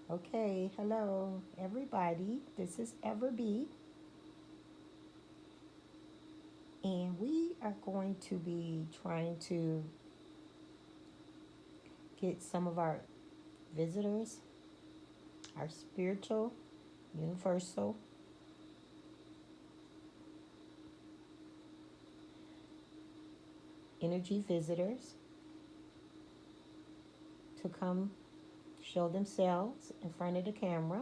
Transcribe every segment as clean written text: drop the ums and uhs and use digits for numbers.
Okay, hello everybody. This is Everbee, and we are going to be trying to get some of our visitors, our spiritual, universal energy visitors to come show themselves in front of the camera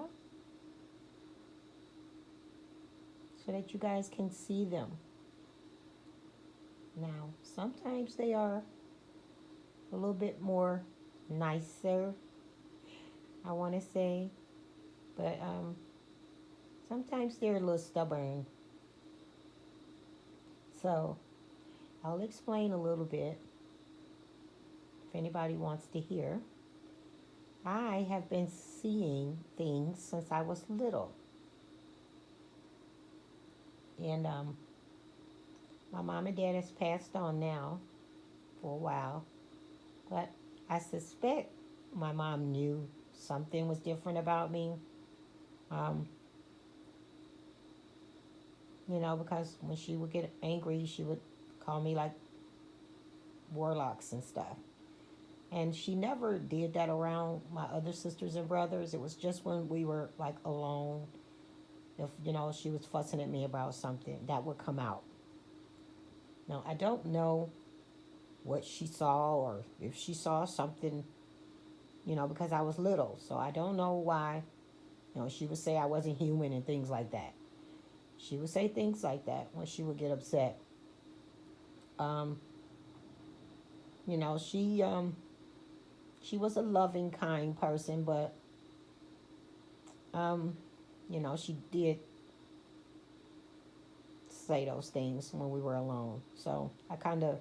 so that you guys can see them. Now, sometimes they are a little bit more nicer, I want to say, but sometimes they're a little stubborn. So, I'll explain a little bit if anybody wants to hear. I have been seeing things since I was little. And my mom and dad has passed on now for a while. But I suspect my mom knew something was different about me. Um, because when she would get angry, she would call me like warlocks and stuff. And she never did that around my other sisters and brothers. It was just when we were like alone. If she was fussing at me about something, that would come out. Now I don't know what she saw or if she saw something, because I was little. So I don't know why, she would say I wasn't human and things like that. She would say things like that when she would get upset. Um, you know, she um she was a loving, kind person, but um, she did say those things when we were alone. So I kind of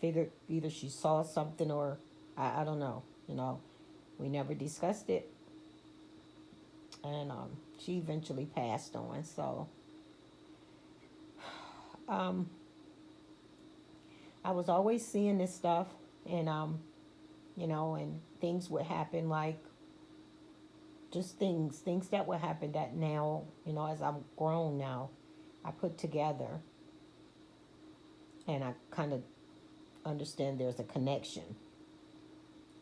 figured either she saw something or I don't know. We never discussed it, and she eventually passed on. So um, I was always seeing this stuff, and and things would happen like just things that would happen that now, as I'm grown now, I put together, and I kind of understand there's a connection.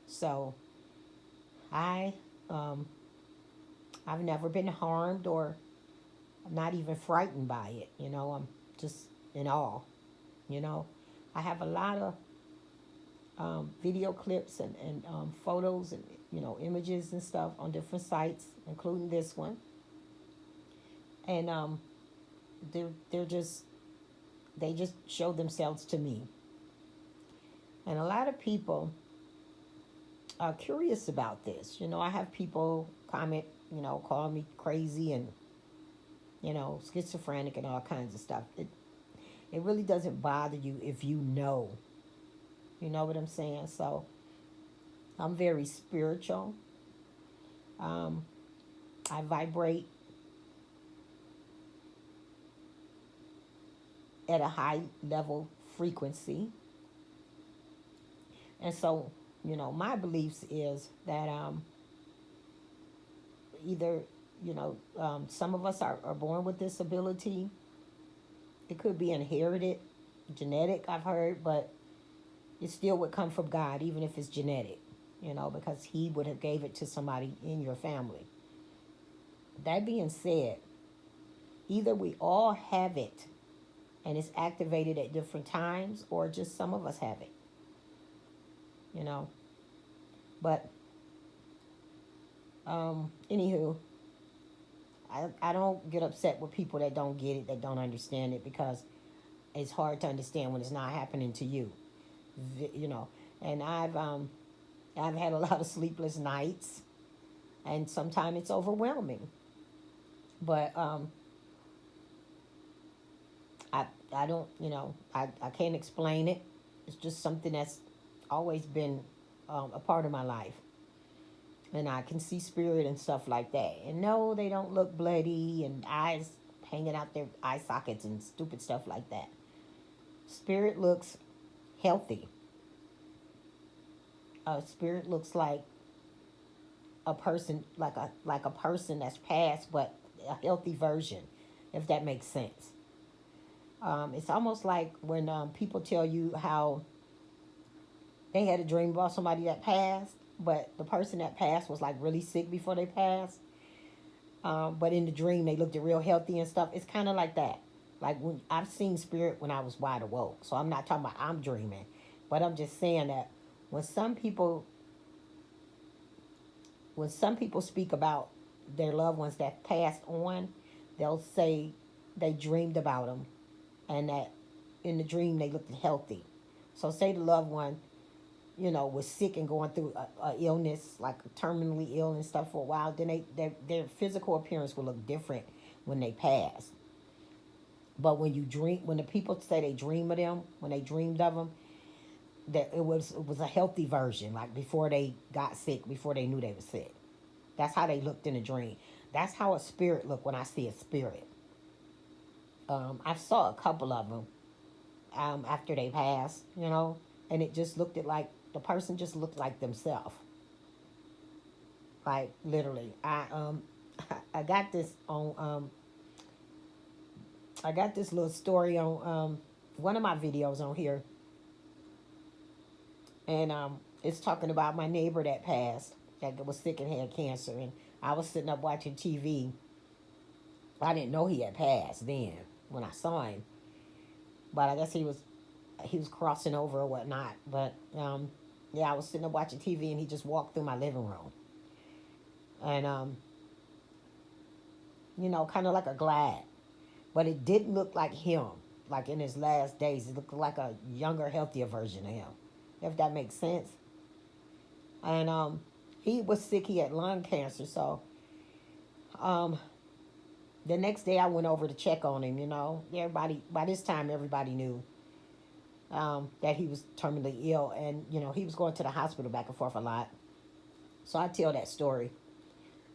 So I, um, I've never been harmed or I'm not even frightened by it. I'm just in awe. You know, I have a lot of video clips and photos and images and stuff on different sites, including this one. And they're just they just show themselves to me. And a lot of people are curious about this. I have people comment, call me crazy and schizophrenic and all kinds of stuff. It really doesn't bother you if you know. You know what I'm saying? So I'm very spiritual. Um, I vibrate at a high level frequency. And so, my beliefs is that either, some of us are born with this ability. It could be inherited, genetic, I've heard, but it still would come from God, even if it's genetic, because He would have gave it to somebody in your family. That being said, either we all have it and it's activated at different times, or just some of us have it, you know. But anywho, I don't get upset with people that don't get it, that don't understand it, because it's hard to understand when it's not happening to you, you know. And I've had a lot of sleepless nights, and sometimes it's overwhelming. But I I don't I can't explain it. It's just something that's always been a part of my life, and I can see spirit and stuff like that. And no, they don't look bloody and eyes hanging out their eye sockets and stupid stuff like that. Spirit looks healthy. Spirit looks like a person like a person that's passed, but a healthy version, if that makes sense. It's almost like when people tell you how they had a dream about somebody that passed, but the person that passed was like really sick before they passed. But in the dream, they looked real healthy and stuff. It's kind of like that. Like when I've seen spirit when I was wide awoke. So I'm not talking about I'm dreaming, but I'm just saying that when some people when some people speak about their loved ones that passed on, they'll say they dreamed about them and that in the dream they looked healthy. So say the loved one, was sick and going through a illness, like terminally ill and stuff for a while, then their physical appearance will look different when they pass. But when the people say they dream of them, when they dreamed of them, that it was a healthy version, like before they got sick, before they knew they were sick. That's how they looked in a dream. That's how a spirit look when I see a spirit. I saw a couple of them after they passed, and it just looked at like the person just looked like themselves, like literally. I got this on I got this little story on one of my videos on here, and it's talking about my neighbor that passed, that was sick and had cancer, and I was sitting up watching TV. I didn't know he had passed then when I saw him, but I guess he was crossing over or whatnot. But yeah, I was sitting up watching TV, and he just walked through my living room, and kind of like a glad, but it didn't look like him. Like in his last days, it looked like a younger, healthier version of him, if that makes sense. And he was sick. He had lung cancer, so um, the next day I went over to check on him. Everybody by this time everybody knew that he was terminally ill, and he was going to the hospital back and forth a lot. So I tell that story,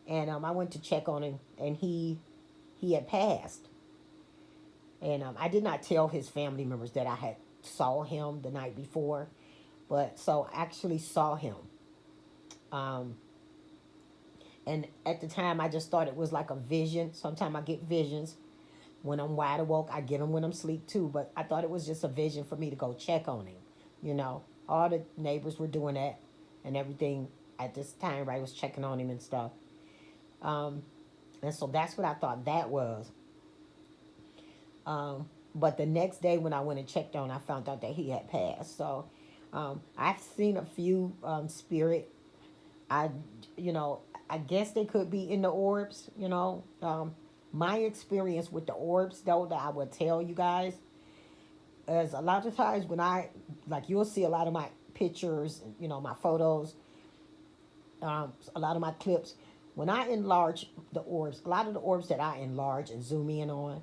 and I went to check on him, and he had passed, and I did not tell his family members that I had saw him the night before, but so I actually saw him, um, and at the time I just thought it was like a vision. Sometimes I get visions when I'm wide awake. I get them when I'm asleep too, but I thought it was just a vision for me to go check on him. You know, all the neighbors were doing that and everything at this time. Everybody was checking on him and stuff. Um, and so that's what I thought that was. But the next day when I went and checked on, I found out that he had passed. So I've seen a few spirit. I, you know, I guess they could be in the orbs. My experience with the orbs, though, that I would tell you guys is a lot of times when you'll see a lot of my pictures, my photos, a lot of my clips. When I enlarge the orbs, a lot of the orbs that I enlarge and zoom in on,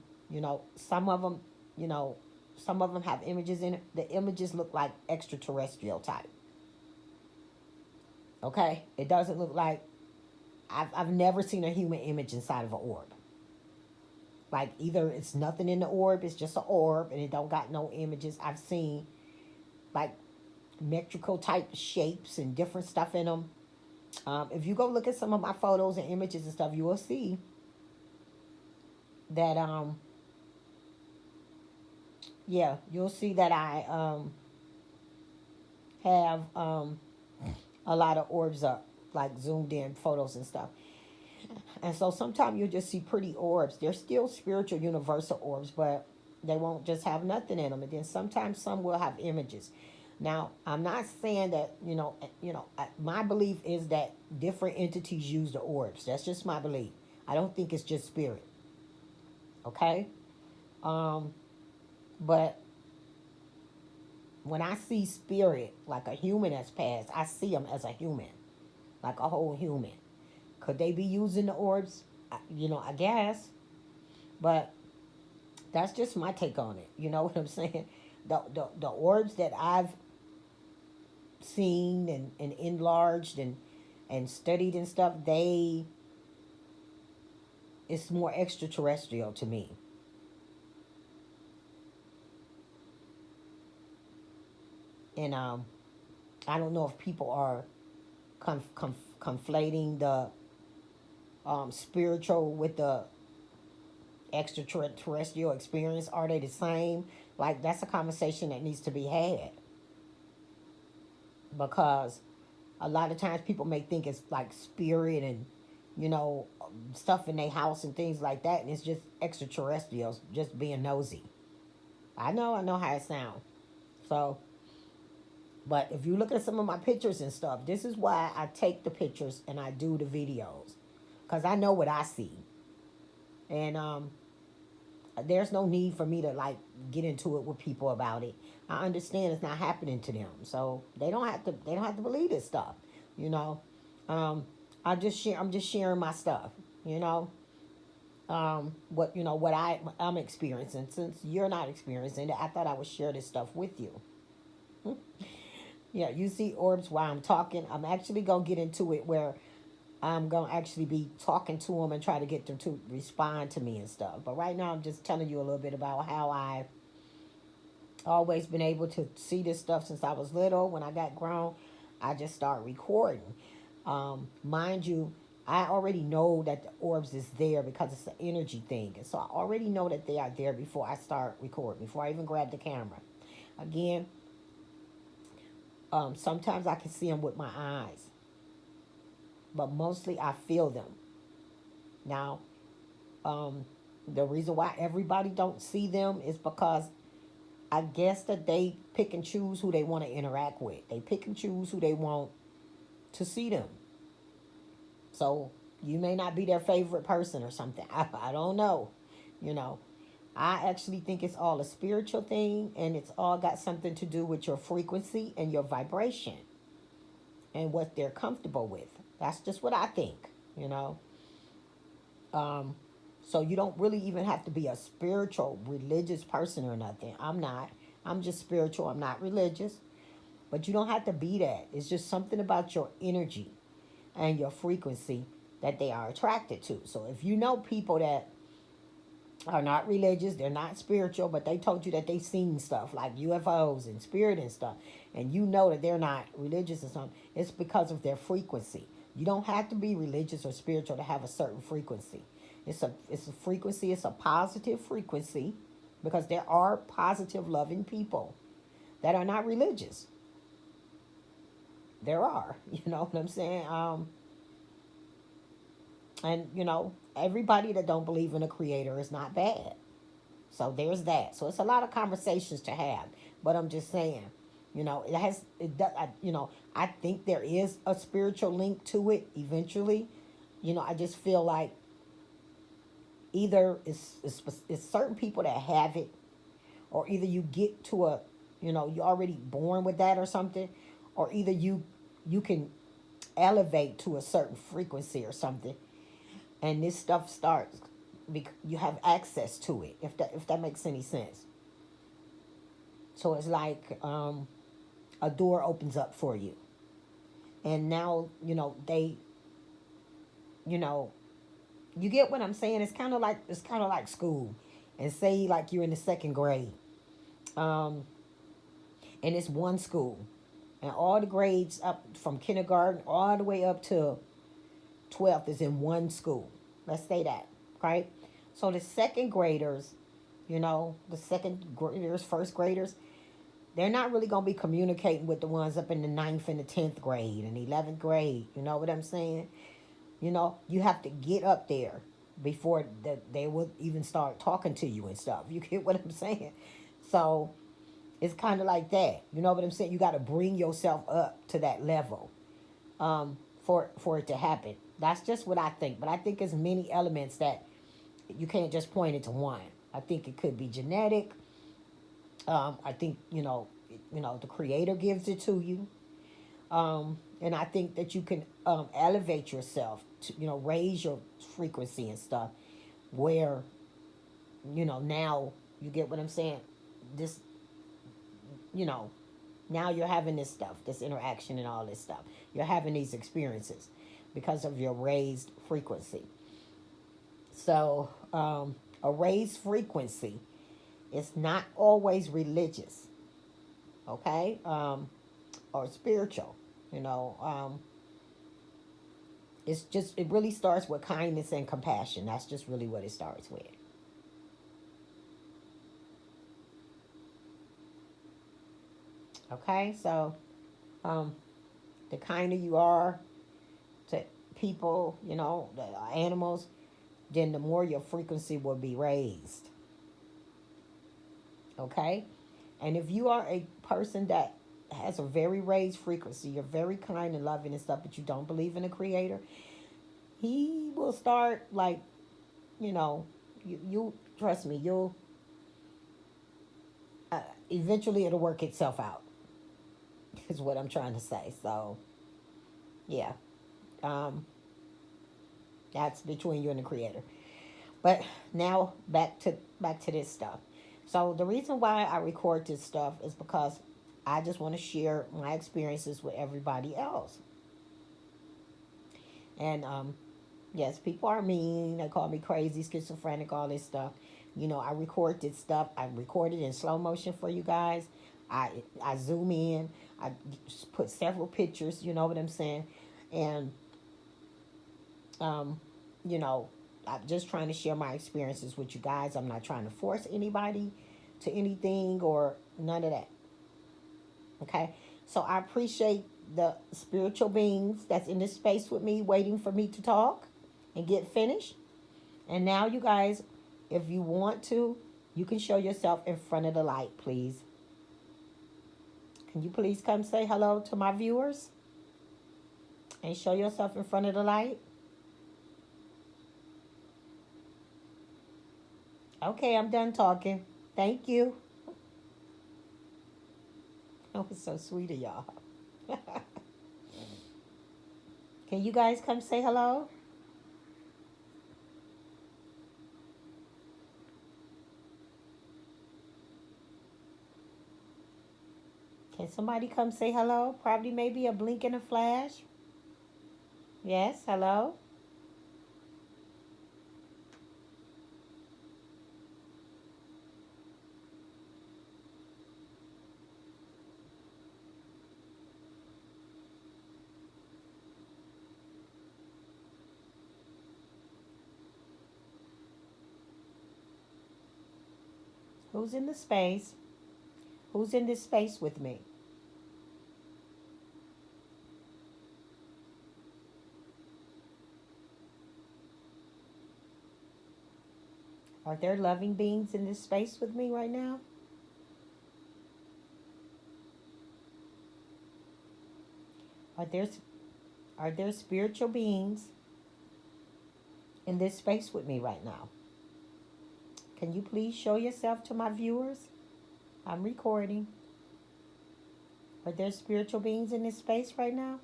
some of them, you know, some of them have images in it. The images look like extraterrestrial type. Okay, it doesn't look like I've never seen a human image inside of an orb. Like either it's nothing in the orb, it's just an orb, and it don't got no images. I've seen like metrical type shapes and different stuff in them. If you go look at some of my photos and images and stuff, you will see that yeah, you'll see that I have a lot of orbs up, like zoomed in photos and stuff. And so sometimes you'll just see pretty orbs. They're still spiritual universal orbs, but they won't just have nothing in them. And then sometimes some will have images. Now, I'm not saying that, my belief is that different entities use the orbs. That's just my belief. I don't think it's just spirit. Okay? Um, but when I see spirit, like a human that's passed, I see them as a human, like a whole human. Could they be using the orbs? I guess. But that's just my take on it. You know what I'm saying? The orbs that I've seen and enlarged and studied and stuff, it's more extraterrestrial to me. And I don't know if people are conflating the spiritual with the extraterrestrial experience. Are they the same? Like, that's a conversation that needs to be had, because a lot of times people may think it's like spirit and, you know, stuff in their house and things like that, and it's just extraterrestrials just being nosy. I know how it sounds. So, but if you look at some of my pictures and stuff, this is why I take the pictures and I do the videos, because I know what I see. And there's no need for me to like get into it with people about it. I understand it's not happening to them, so they don't have to believe this stuff, you know. Um, I'm just sharing my stuff, you know. What you know what I'm experiencing. Since you're not experiencing it, I thought I would share this stuff with you. Yeah, you see orbs while I'm talking. I'm actually gonna get into it where I'm gonna actually be talking to them and try to get them to respond to me and stuff. But right now, I'm just telling you a little bit about how I've always been able to see this stuff since I was little. When I got grown, I just start recording. Mind you, I already know that the orbs is there because it's an energy thing, and so I already know that they are there before I start recording, before I even grab the camera. Again, sometimes I can see them with my eyes, but mostly I feel them. Now, um, the reason why everybody don't see them is because I guess that they pick and choose who they want to interact with. They pick and choose who they want to see them. So you may not be their favorite person or something. I don't know. You know, I actually think it's all a spiritual thing, and it's all got something to do with your frequency and your vibration and what they're comfortable with. That's just what I think, you know. Um, so you don't really even have to be a spiritual, religious person or nothing. I'm not. I'm just spiritual. I'm not religious. But you don't have to be that. It's just something about your energy and your frequency that they are attracted to. So if you know people that are not religious, they're not spiritual, but they told you that they've seen stuff like UFOs and spirit and stuff, and you know that they're not religious or something, it's because of their frequency. You don't have to be religious or spiritual to have a certain frequency. It's a frequency, it's a positive frequency, because there are positive loving people that are not religious. There are, you know what I'm saying? And you know, everybody that don't believe in a creator is not bad. So there's that. So it's a lot of conversations to have. But I'm just saying, you know, it has, it does, you know, I think there is a spiritual link to it eventually. You know, I just feel like either it's certain people that have it, or either you get to a, you know, you're already born with that or something, or either you can elevate to a certain frequency or something, and this stuff starts. You have access to it, if that makes any sense. So it's like a door opens up for you, and now you know you know, you get what I'm saying. It's kind of like school, and say like you're in the second grade, um, and it's one school, and all the grades up from kindergarten all the way up to 12th is in one school. Let's say that, right? So the second graders, you know, the second graders, first graders, they're not really going to be communicating with the ones up in the ninth and the 10th grade and 11th grade. You know what I'm saying? You know, you have to get up there before they will even start talking to you and stuff. You get what I'm saying? So it's kind of like that. You know what I'm saying? You got to bring yourself up to that level, for it to happen. That's just what I think. But I think there's many elements that you can't just point it to one. I think it could be genetic. I think you know the creator gives it to you, and I think that you can elevate yourself to, you know, raise your frequency and stuff. Where, you know, now you get what I'm saying. This, you know, now you're having this stuff, this interaction and all this stuff. You're having these experiences because of your raised frequency. So a raised frequency is not always religious, okay, or spiritual. You know, it really starts with kindness and compassion. That's just really what it starts with. Okay, so um, the kinder you are to people, the animals, then the more your frequency will be raised. Okay, and if you are a person that has a very raised frequency, you're very kind and loving and stuff, but you don't believe in a creator, he will start like, you know, you trust me, you'll uh, eventually it'll work itself out. Is what I'm trying to say. So yeah, um, that's between you and the creator. But now back to this stuff. So the reason why I record this stuff is because I just want to share my experiences with everybody else. And yes, people are mean. They call me crazy, schizophrenic, all this stuff. I record this stuff. I record it in slow motion for you guys. I I zoom in. I put several pictures. You know what I'm saying? And um, you know, I'm just trying to share my experiences with you guys. I'm not trying to force anybody to anything or none of that. Okay. So I appreciate the spiritual beings that's in this space with me, waiting for me to talk and get finished. And now, you guys, if you want to, you can show yourself in front of the light, please. Can you please come say hello to my viewers and show yourself in front of the light? Okay, I'm done talking. Thank you. That was so sweet of y'all. Can you guys come say hello? Can somebody come say hello? Probably maybe a blink and a flash. Yes, hello. Who's in the space? Who's in this space with me? Are there loving beings in this space with me right now? Are there are there spiritual beings in this space with me right now? Can you please show yourself to my viewers? I'm recording. Are there spiritual beings in this space right now?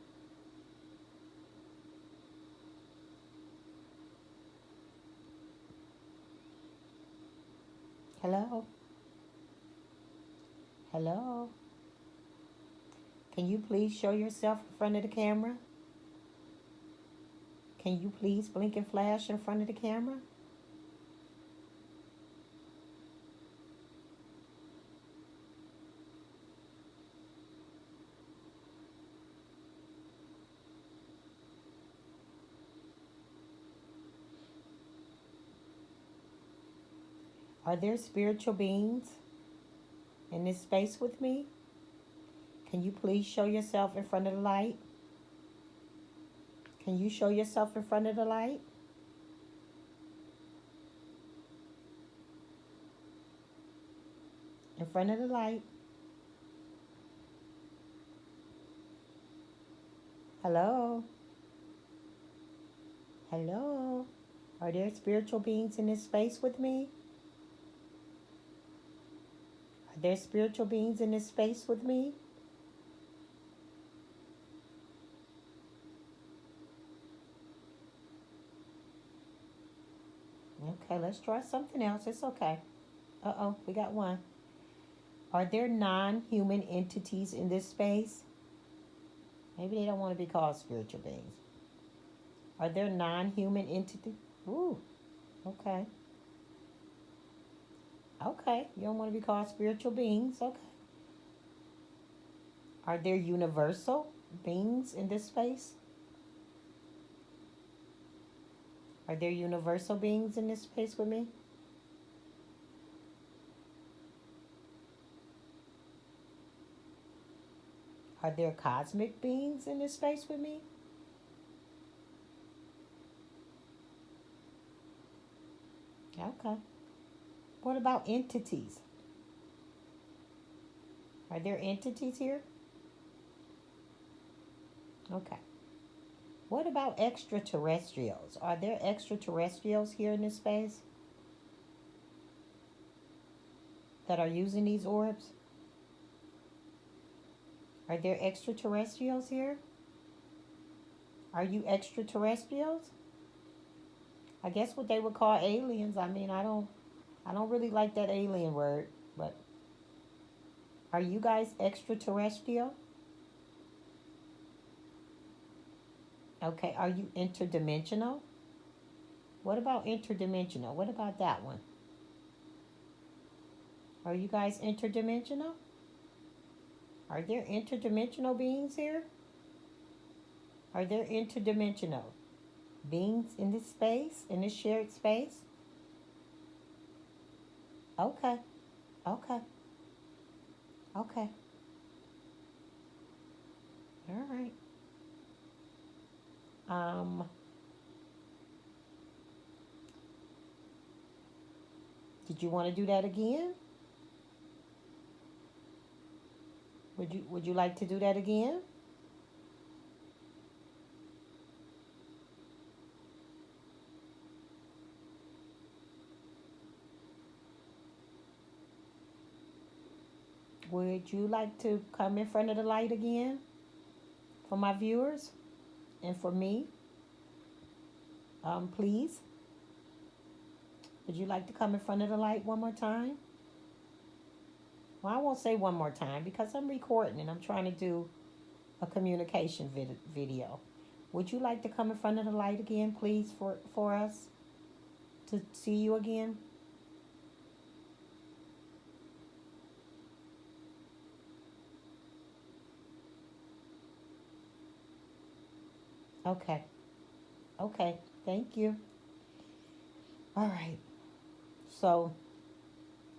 Hello? Hello? Can you please show yourself in front of the camera? Can you please blink and flash in front of the camera? Are there spiritual beings in this space with me? Can you please show yourself in front of the light? Can you show yourself in front of the light? In front of the light. Hello? Hello? Are there spiritual beings in this space with me? Are there spiritual beings in this space with me? Okay, let's try something else. It's okay. Uh oh, we got one. Are there non human entities in this space? Maybe they don't want to be called spiritual beings. Are there non human entities? Ooh, okay. Okay, you don't want to be called spiritual beings. Okay. Are there universal beings in this space? Are there universal beings in this space with me? Are there cosmic beings in this space with me? Okay. What about entities? Are there entities here? Okay. What about extraterrestrials? Are there extraterrestrials here in this space that are using these orbs? Are there extraterrestrials here? Are you extraterrestrials? I guess what they would call aliens. I mean, I don't really like that alien word, but are you guys extraterrestrial? Okay, are you interdimensional? What about interdimensional? What about that one? Are you guys interdimensional? Are there interdimensional beings here? Are there interdimensional beings in this space, in this shared space? Okay, okay, okay. All right. Um, did you want to do that again? Would you like to do that again? Would you like to come in front of the light again for my viewers and for me? Please. Would you like to come in front of the light one more time? Well, I won't say one more time because I'm recording and I'm trying to do a communication video. Would you like to come in front of the light again, please, for us to see you again? Okay. Okay. Thank you. All right. So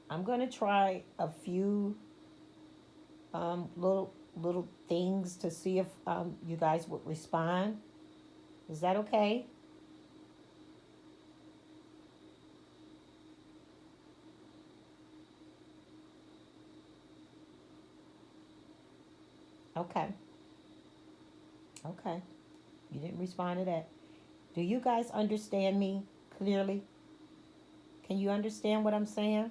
I'm gonna try a few little things to see if you guys would respond. Is that okay? Okay. Okay. You didn't respond to that. Do you guys understand me clearly? Can you understand what I'm saying?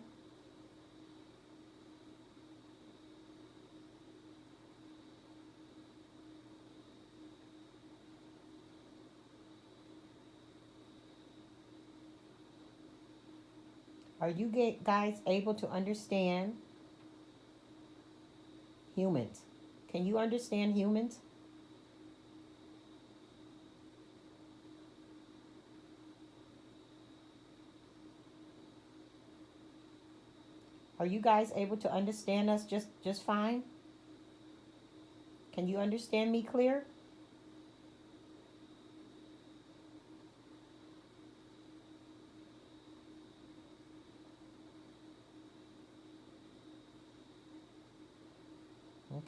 Are you guys able to understand humans? Can you understand humans? Are you guys able to understand us just fine? Can you understand me clear?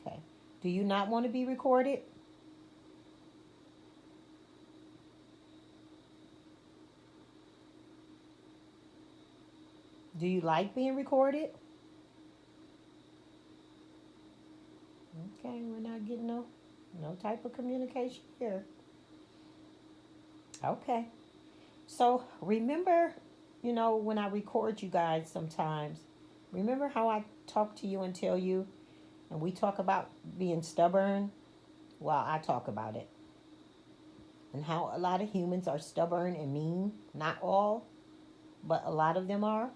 Okay. Do you not want to be recorded? Do you like being recorded? Okay, we're not getting no type of communication here. Okay. So remember, when I record you guys sometimes, remember how I talk to you and tell you, and we talk about being stubborn? Well, I talk about it. And how a lot of humans are stubborn and mean. Not all, but a lot of them are.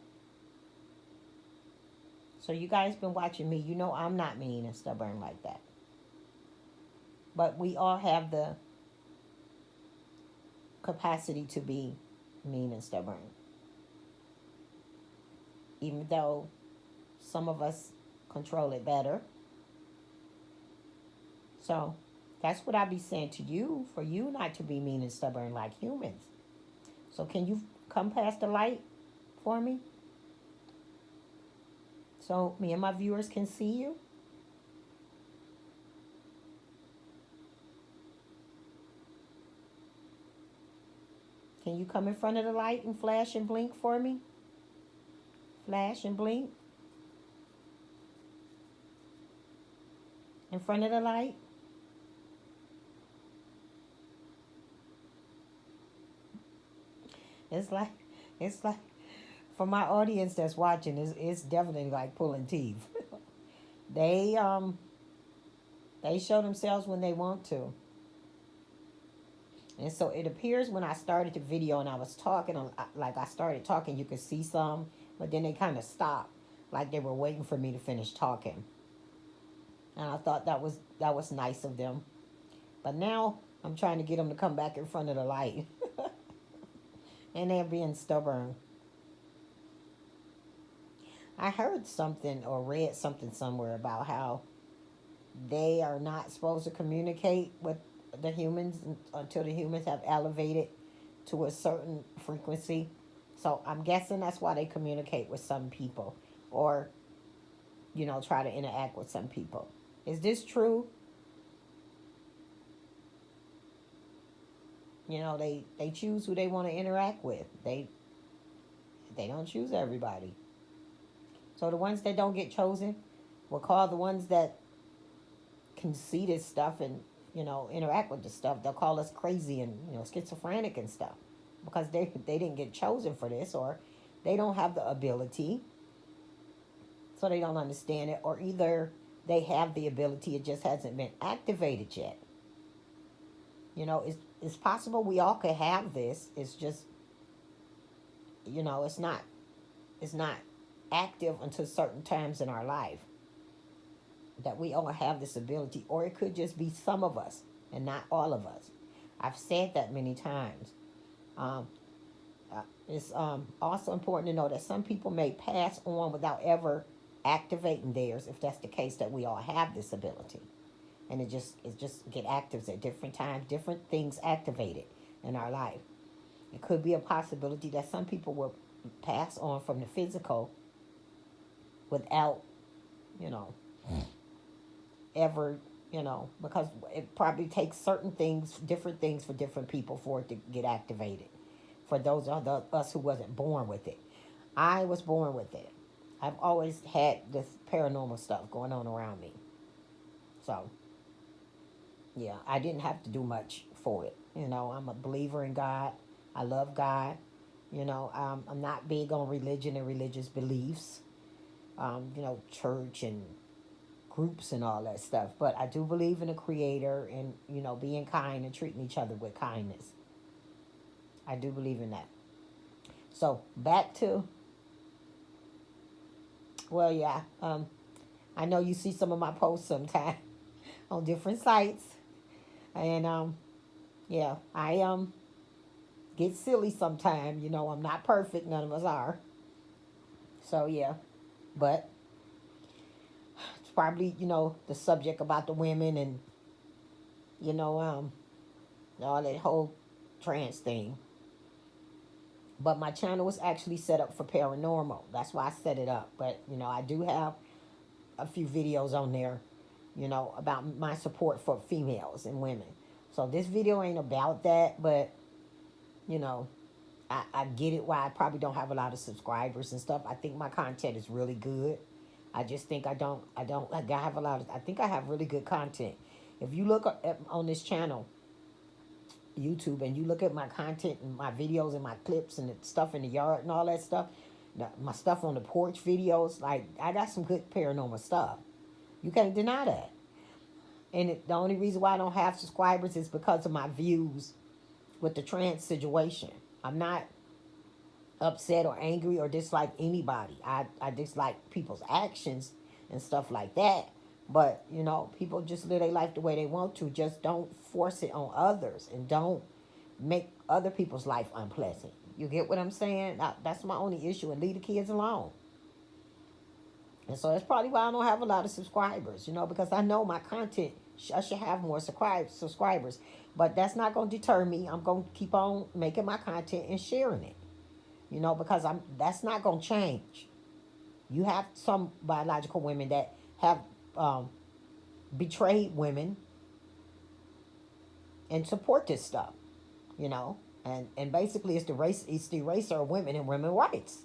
So you guys been watching me. You know I'm not mean and stubborn like that. But we all have the capacity to be mean and stubborn. Even though some of us control it better. So that's what I be saying to you, for you not to be mean and stubborn like humans. So can you come past the light for me? So me and my viewers can see you? Can you come in front of the light and flash and blink for me? Flash and blink in front of the light. It's like, it's like, for my audience that's watching, it's definitely like pulling teeth. they um they show themselves when they want to. And so it appears when I started the video and I was talking, like I started talking, you could see some, but then they kind of stopped, like they were waiting for me to finish talking. And I thought that was nice of them. But now I'm trying to get them to come back in front of the light, and they're being stubborn. I heard something or read something somewhere about how they are not supposed to communicate with the humans until the humans have elevated to a certain frequency. So I'm guessing that's why they communicate with some people, or try to interact with some people. Is this true? They choose who they want to interact with. They don't choose everybody. So the ones that don't get chosen, we'll call the ones that can see this stuff and interact with this stuff. They'll call us crazy and schizophrenic and stuff, because they didn't get chosen for this, or they don't have the ability, so they don't understand it, or either they have the ability, it just hasn't been activated yet. It's possible we all could have this. It's just it's not active until certain times in our life that we all have this ability, or it could just be some of us and not all of us. I've said that many times. Um, it's also important to know that some people may pass on without ever activating theirs, if that's the case, that we all have this ability. And it just get active at different times, different things activated in our life. It could be a possibility that some people will pass on from the physical without, you know, ever, because it probably takes certain things, different things for different people for it to get activated. For those of us who wasn't born with it, I was born with it. I've always had this paranormal stuff going on around me. So yeah, I didn't have to do much for it. I'm a believer in God. I love God. I'm not big on religion and religious beliefs. Church and groups and all that stuff. But I do believe in a creator and, being kind and treating each other with kindness. I do believe in that. So back to, well, yeah, I know you see some of my posts sometimes on different sites. And, yeah, I get silly sometimes. I'm not perfect. None of us are. So, yeah. But it's probably, the subject about the women and, all that whole trans thing. But my channel was actually set up for paranormal. That's why I set it up. But, I do have a few videos on there, about my support for females and women. So this video ain't about that, but, you know, I get it why I probably don't have a lot of subscribers and stuff. I think my content is really good. I just think I have a lot of, I think I have really good content. If you look on this channel, YouTube, and you look at my content and my videos and my clips and the stuff in the yard and all that stuff, my stuff on the porch videos, like I got some good paranormal stuff. You can't deny that. And the only reason why I don't have subscribers is because of my views with the trans situation. I'm not upset or angry or dislike anybody. I dislike people's actions and stuff like that. But, people just live their life the way they want to. Just don't force it on others and don't make other people's life unpleasant. You get what I'm saying? That's my only issue, and leave the kids alone. And so that's probably why I don't have a lot of subscribers, because I know my content I should have more subscribers. But that's not going to deter me. I'm going to keep on making my content and sharing it. Because that's not going to change. You have some biological women that have um, betrayed women and support this stuff. You know, and basically it's the eraser of women and women rights.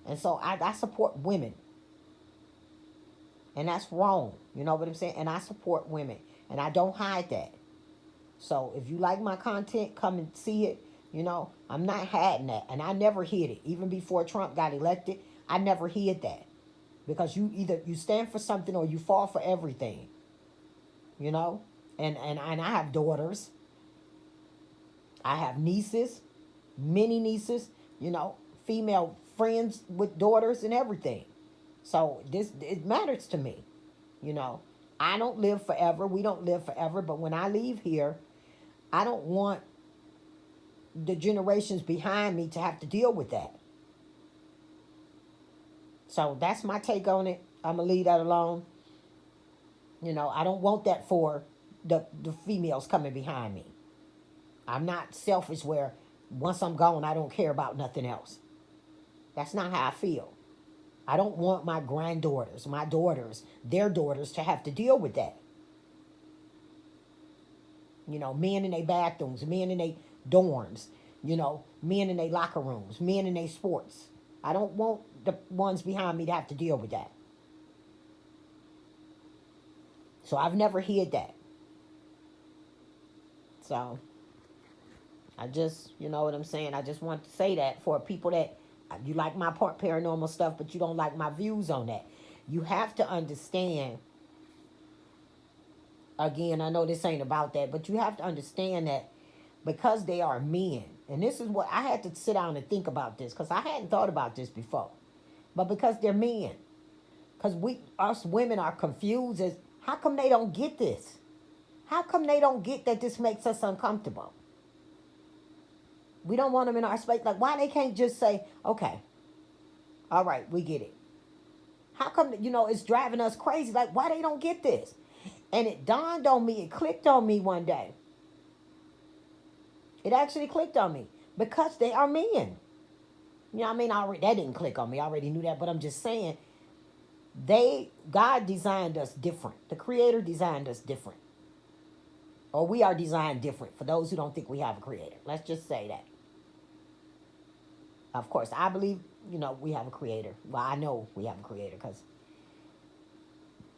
And so I support women, and that's wrong. You know what I'm saying? And I support women, and I don't hide that. So if you like my content, come and see it. I'm not hiding that, and I never hid it. Even before Trump got elected, I never hid that, because you stand for something or you fall for everything. You know, and I have daughters. I have nieces, many nieces. You know, female friends with daughters and everything. So this it matters to me. You know, I don't live forever. We don't live forever. But when I leave here, I don't want the generations behind me to have to deal with that. So that's my take on it. I'm gonna leave that alone. I don't want that for the females coming behind me. I'm not selfish where once I'm gone, I don't care about nothing else. That's not how I feel. I don't want my granddaughters, my daughters, their daughters to have to deal with that. Men in their bathrooms, men in their dorms, men in their locker rooms, men in their sports. I don't want the ones behind me to have to deal with that. So I've never hid that. So I just, you know what I'm saying? I just want to say that for people that you like my paranormal stuff, but you don't like my views on that. You have to understand, again, I know this ain't about that, but you have to understand that because they are men, and this is what I had to sit down and think about this because I hadn't thought about this before, but because they're men, because us women are confused as how come they don't get this? How come they don't get that this makes us uncomfortable? We don't want them in our space. Like, why they can't just say, okay, all right, we get it. How come, it's driving us crazy? Like, why they don't get this? And it dawned on me, it clicked on me one day. It actually clicked on me because they are men. That didn't click on me. I already knew that, but I'm just saying, God designed us different. The Creator designed us different. Or we are designed different for those who don't think we have a Creator. Let's just say that. Of course, I believe, we have a Creator. Well, I know we have a Creator because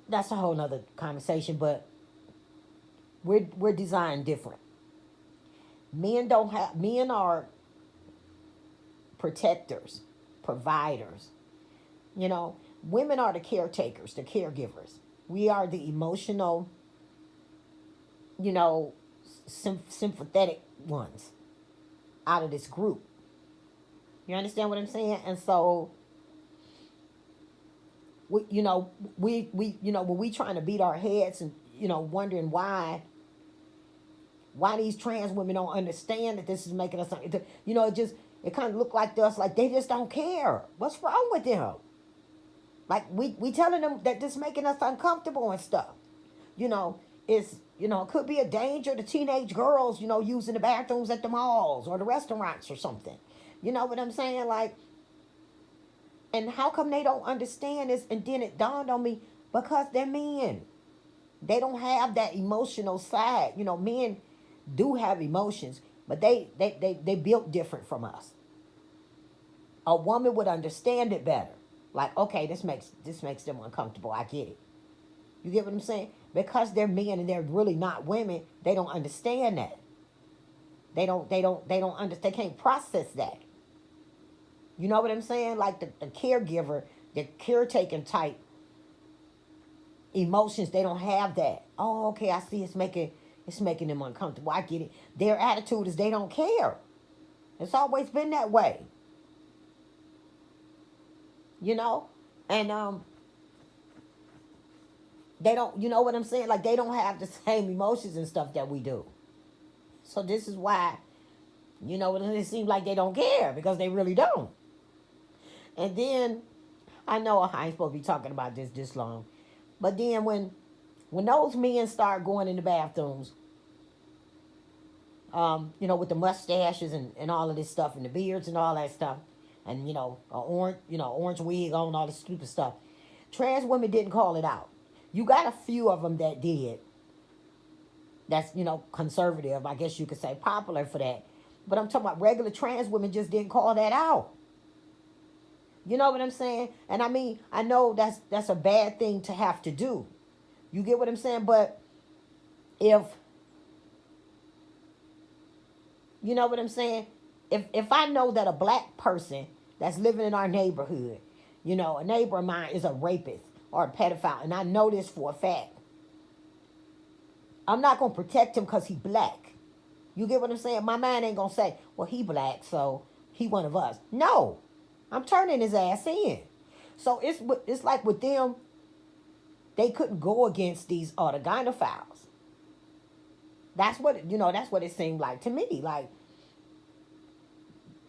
that's a whole nother conversation, but we're designed different. Men are protectors, providers. Women are the caretakers, the caregivers. We are the emotional, sympathetic ones out of this group. You understand what I'm saying? And so, when we trying to beat our heads and, wondering why these trans women don't understand that this is making us, it kind of look like to us like they just don't care. What's wrong with them? Like we telling them that this making us uncomfortable and stuff. It's, it could be a danger to teenage girls, using the bathrooms at the malls or the restaurants or something. You know what I'm saying? Like, and how come they don't understand this? And then it dawned on me, because they're men. They don't have that emotional side. Men do have emotions, but they built different from us. A woman would understand it better. Like, okay, this makes them uncomfortable. I get it. You get what I'm saying? Because they're men and they're really not women, they don't understand that. They don't understand. They can't process that. You know what I'm saying? Like the caregiver, the caretaking type emotions, they don't have that. Oh, okay, I see. It's making them uncomfortable. I get it. Their attitude is they don't care. It's always been that way. And they don't. You know what I'm saying? Like they don't have the same emotions and stuff that we do. So this is why, it seems like they don't care because they really don't. And then I know I ain't supposed to be talking about this long, but then when When those men start going in the bathrooms, with the mustaches and all of this stuff and the beards and all that stuff, and orange wig on, all this stupid stuff. Trans women didn't call it out. You got a few of them that did. That's conservative, I guess you could say, popular for that. But I'm talking about regular trans women just didn't call that out. You know what I'm saying? And I mean, I know that's a bad thing to have to do. You get what I'm saying? But if you know what I'm saying, if I know that a black person that's living in our neighborhood, a neighbor of mine is a rapist or a pedophile, and I know this for a fact, I'm not gonna protect him because he black. You get what I'm saying? My mind ain't gonna say, well, he black, so he one of us. No, I'm turning his ass in. So it's like with them, they couldn't go against these other gynophiles. That's what it seemed like to me. Like,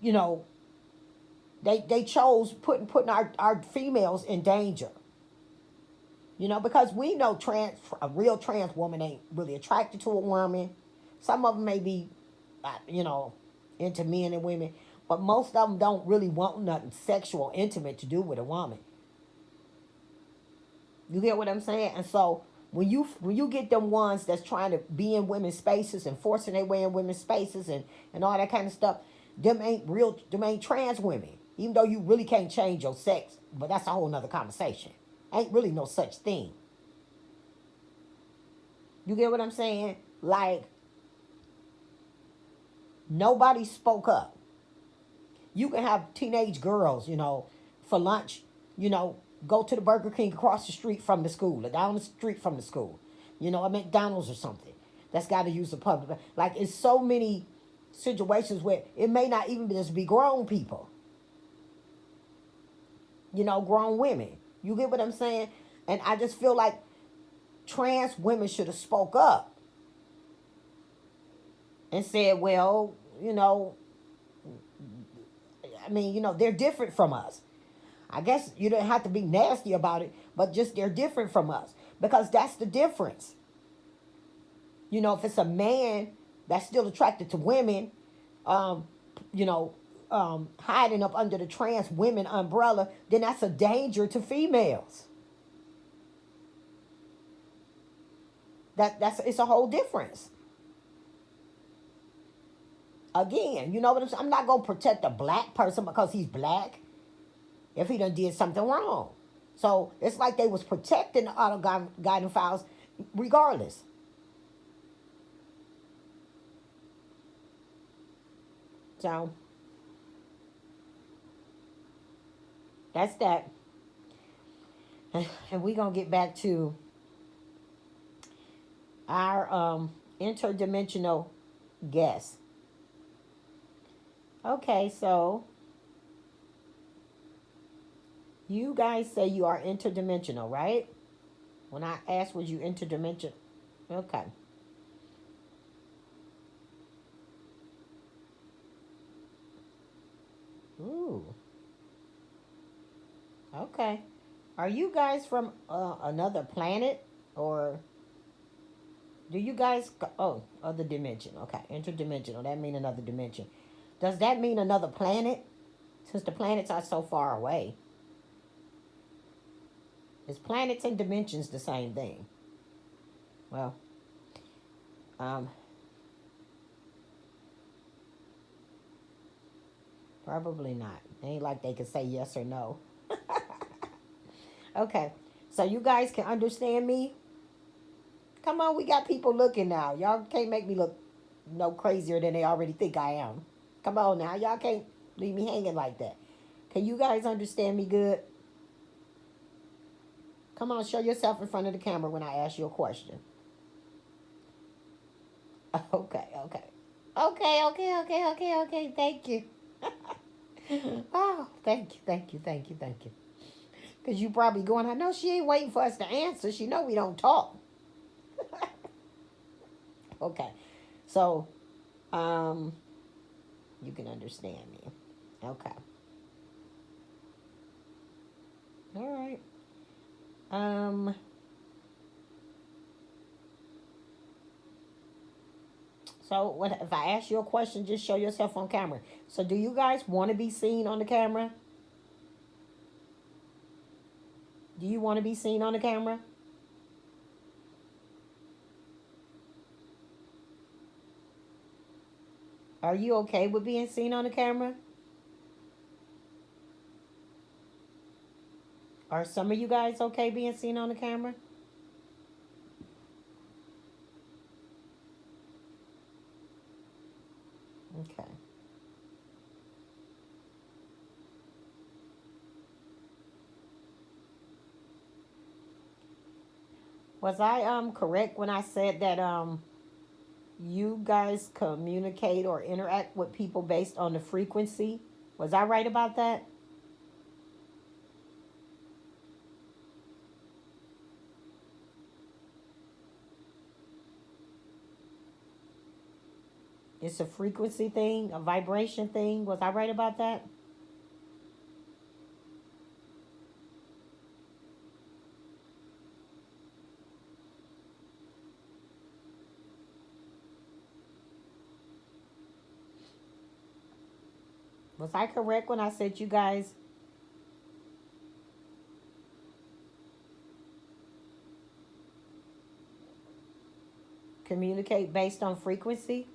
you know, they chose putting our females in danger. Because we know a real trans woman ain't really attracted to a woman. Some of them may be, into men and women, but most of them don't really want nothing sexual, intimate to do with a woman. You get what I'm saying? And so when you get them ones that's trying to be in women's spaces and forcing their way in women's spaces and all that kind of stuff, them ain't trans women. Even though you really can't change your sex, but that's a whole nother conversation. Ain't really no such thing. You get what I'm saying? Like, nobody spoke up. You can have teenage girls, for lunch, go to the Burger King across the street from the school or down the street from the school, a McDonald's or something that's got to use the public. Like, it's so many situations where it may not even just be grown people, grown women. You get what I'm saying? And I just feel like trans women should have spoke up and said, well, I mean, they're different from us. I guess you don't have to be nasty about it, but just they're different from us because that's the difference. If it's a man that's still attracted to women, um, you know, hiding up under the trans women umbrella, then that's a danger to females. That's it's a whole difference. Again, you know what I'm saying? I'm not gonna protect a black person because he's black if he done did something wrong. So it's like they was protecting the auto guiding files regardless. So that's that. And we gonna get back to our interdimensional guest. Okay, so you guys say you are interdimensional, right? When I asked, was you interdimensional? Okay. Ooh. Okay. Are you guys from another planet, or do you guys? Oh, other dimension. Okay, interdimensional. That mean another dimension. Does that mean another planet? Since the planets are so far away, is planets and dimensions the same thing? Well, um, probably not. Ain't like they can say yes or no. Okay, so you guys can understand me. Come on, we got people looking now. Y'all can't make me look no crazier than they already think I am. Come on now, y'all can't leave me hanging like that. Can you guys understand me good? Come on, show yourself in front of the camera when I ask you a question. Okay, okay. Okay. Thank you. Oh, thank you, thank you, thank you, thank you. Because you probably going, I know she ain't waiting for us to answer. She know we don't talk. Okay. So, um, you can understand me. Okay. All right. Um, So what if I ask you a question? Just show yourself on camera. So do you guys want to be seen on the camera? Do you want to be seen on the camera? Are you okay with being seen on the camera? Are some of you guys okay being seen on the camera? Okay. Was I correct when I said that you guys communicate or interact with people based on the frequency? Was I right about that? It's a frequency thing, a vibration thing. Was I right about that? Was I correct when I said you guys communicate based on frequency?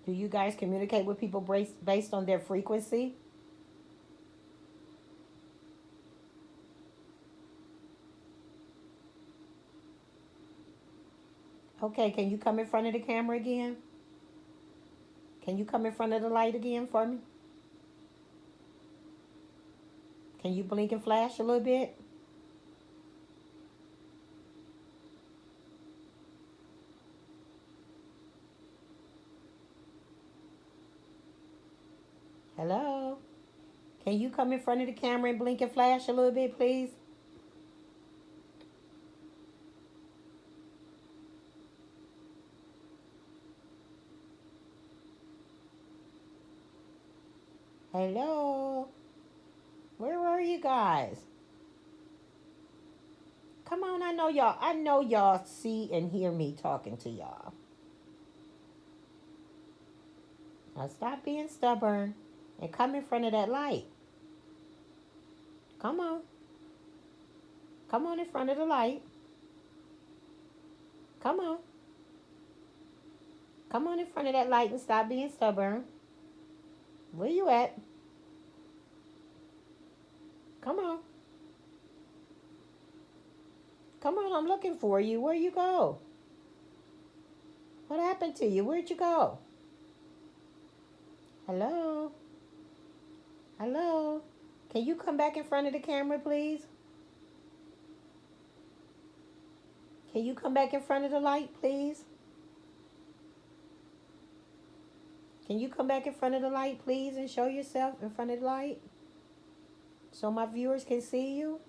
Do you guys communicate with people based on their frequency? Okay, can you come in front of the camera again? Can you come in front of the light again for me? Can you blink and flash a little bit? Hello? Can you come in front of the camera and blink and flash a little bit, please? Hello? Where are you guys? Come on, I know y'all see and hear me talking to y'all. Now stop being stubborn and come in front of that light. Come on. Come on in front of the light. Come on. Come on in front of that light and stop being stubborn. Where you at? Come on. Come on, I'm looking for you. Where you go? What happened to you? Where'd you go? Hello? Hello? Can you come back in front of the camera, please? Can you come back in front of the light, please? Can you come back in front of the light, please, and show yourself in front of the light so my viewers can see you?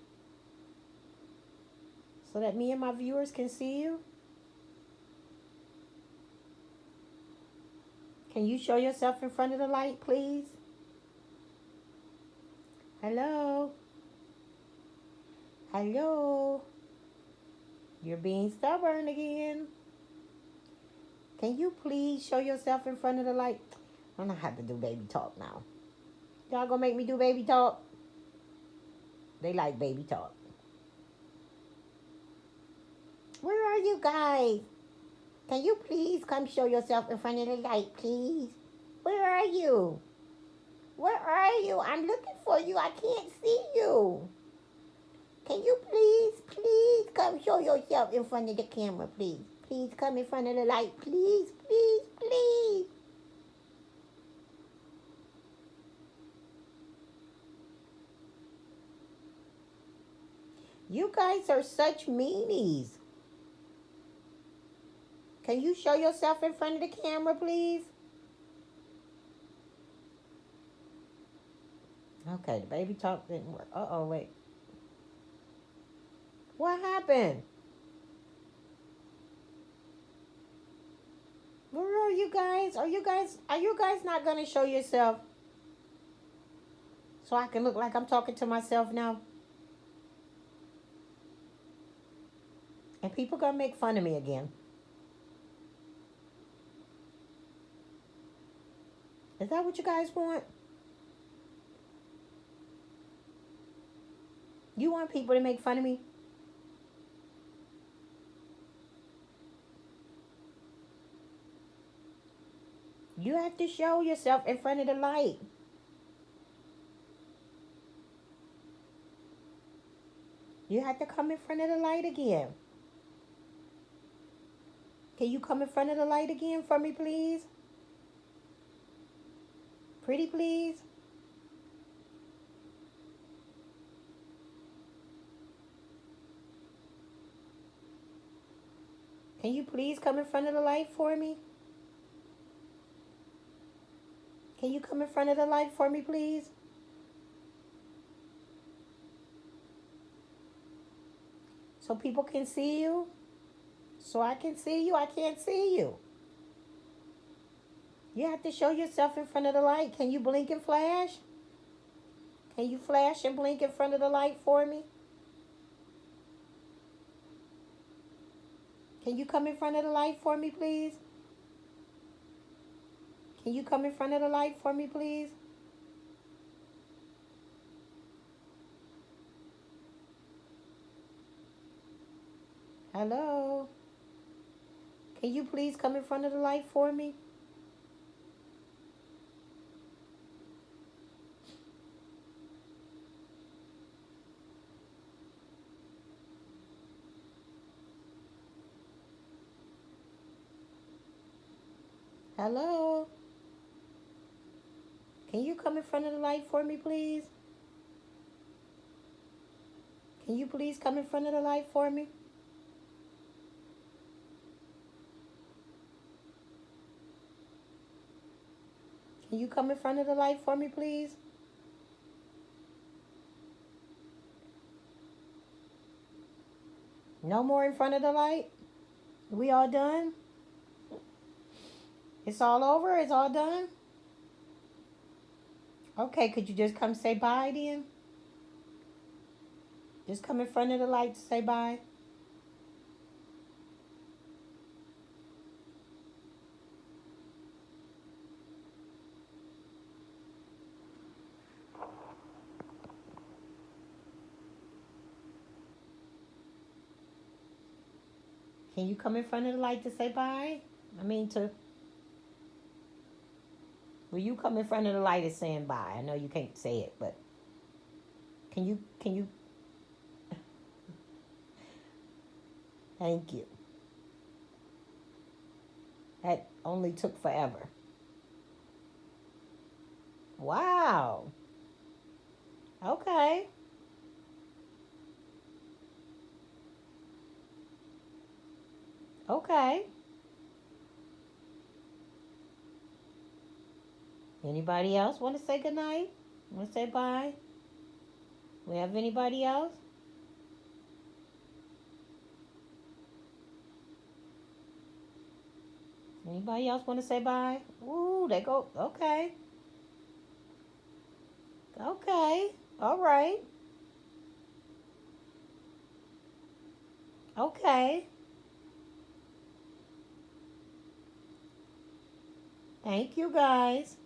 So that me and my viewers can see you? Can you show yourself in front of the light, please? Hello? Hello? You're being stubborn again. Can you please show yourself in front of the light? I'm gonna have to do baby talk now. Y'all gonna make me do baby talk? They like baby talk. Where are you guys? Can you please come show yourself in front of the light, please? Where are you? Where are you? I'm looking for you. I can't see you. Can you please come show yourself in front of the camera, please? Please come in front of the light, please. You guys are such meanies. Can you show yourself in front of the camera, please? Okay, the baby talk didn't work. Uh-oh, wait. What happened? Where are you you guys? Are you guys not gonna show yourself so I can look like I'm talking to myself now? And people gonna make fun of me again. Is that what you guys want? You want people to make fun of me? You have to show yourself in front of the light. You have to come in front of the light again. Can you come in front of the light again for me, please? Pretty please? Can you please come in front of the light for me? Can you come in front of the light for me, please? So people can see you? So I can see you? I can't see you. You have to show yourself in front of the light. Can you blink and flash? Can you flash and blink in front of the light for me? Can you come in front of the light for me, please? Can you come in front of the light for me, please? Hello? Can you please come in front of the light for me? Hello? Can you come in front of the light for me, please? Can you please come in front of the light for me? Can you come in front of the light for me, please? No more in front of the light? We all done? It's all over? It's all done? Okay, could you just come say bye then? Just come in front of the light to say bye. Can you come in front of the light to say bye? I mean to Will you come in front of the light and saying bye? I know you can't say it, but can you thank you. That only took forever. Wow. Okay. Okay. Anybody else want to say goodnight? Want to say bye? We have anybody else? Anybody else want to say bye? Ooh, they go. Okay. Okay. All right. Okay. Thank you guys.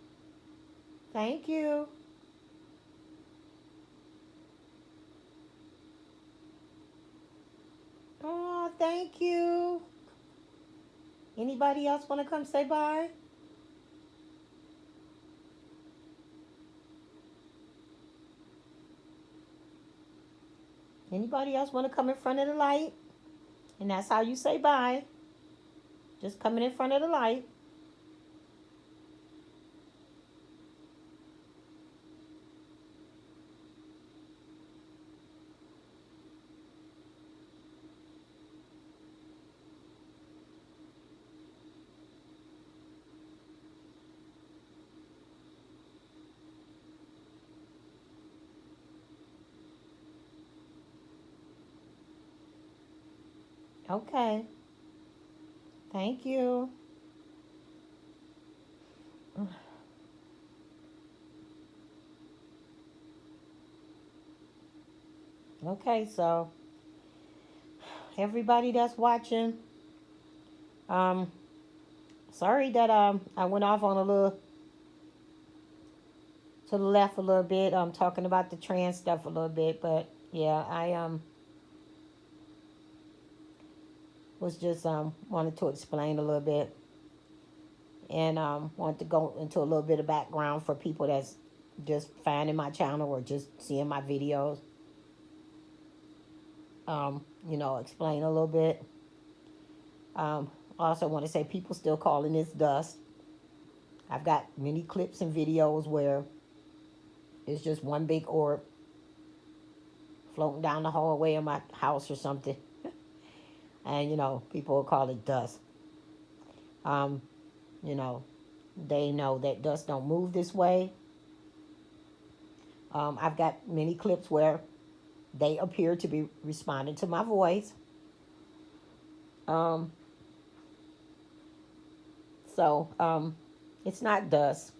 Thank you. Oh, thank you. Anybody else want to come say bye? Anybody else want to come in front of the light? And that's how you say bye. Just coming in front of the light. Okay. Thank you. Okay, so everybody that's watching, um, sorry that I went off on a little to the left a little bit. Talking about the trans stuff a little bit, but yeah, I was just wanted to explain a little bit and wanted to go into a little bit of background for people that's just finding my channel or just seeing my videos. Explain a little bit. I also want to say people still calling this dust. I've got many clips and videos where it's just one big orb floating down the hallway of my house or something. And, people will call it dust. Um, you know, they know that dust don't move this way. I've got many clips where they appear to be responding to my voice. Um, so it's not dust.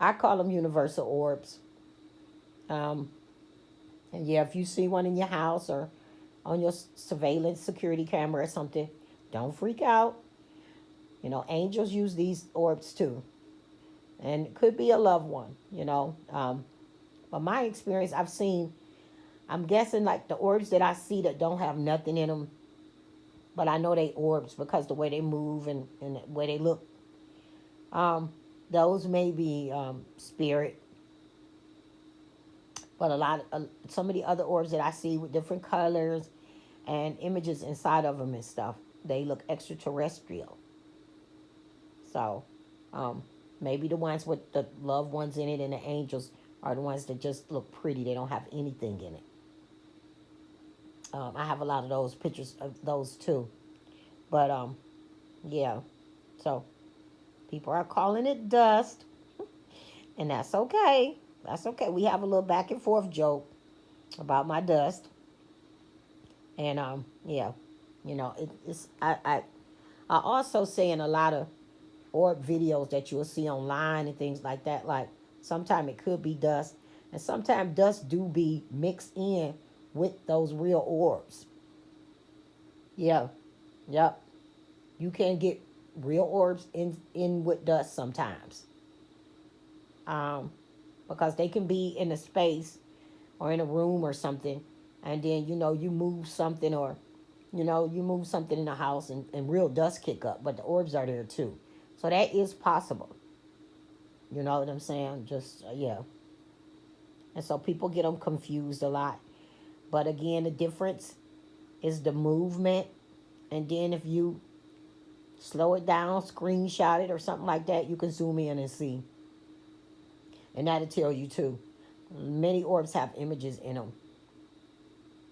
I call them universal orbs. Um, and yeah, if you see one in your house or on your surveillance security camera or something, don't freak out. Angels use these orbs too. And it could be a loved one. But my experience, I'm guessing like the orbs that I see that don't have nothing in them, but I know they orbs because the way they move and the way they look. Um, those may be spirit, but some of the other orbs that I see with different colors and images inside of them and stuff, they look extraterrestrial. So um, maybe the ones with the loved ones in it and the angels are the ones that just look pretty. They don't have anything in it. I have a lot of those pictures of those too. But yeah. So people are calling it dust, and that's okay. That's okay. We have a little back and forth joke about my dust, and yeah, it's I also say in a lot of orb videos that you'll see online and things like that. Like sometimes it could be dust, and sometimes dust do be mixed in with those real orbs. Yeah, yep. You can get real orbs in with dust sometimes, um, because they can be in a space or in a room or something, and then you move something or you move something in the house and real dust kick up, but the orbs are there too. So that is possible. You know what I'm saying? Just yeah. And so people get them confused a lot. But again, the difference is the movement. And then if you slow it down, screenshot it or something like that, you can zoom in and see. And that'll tell you too. Many orbs have images in them.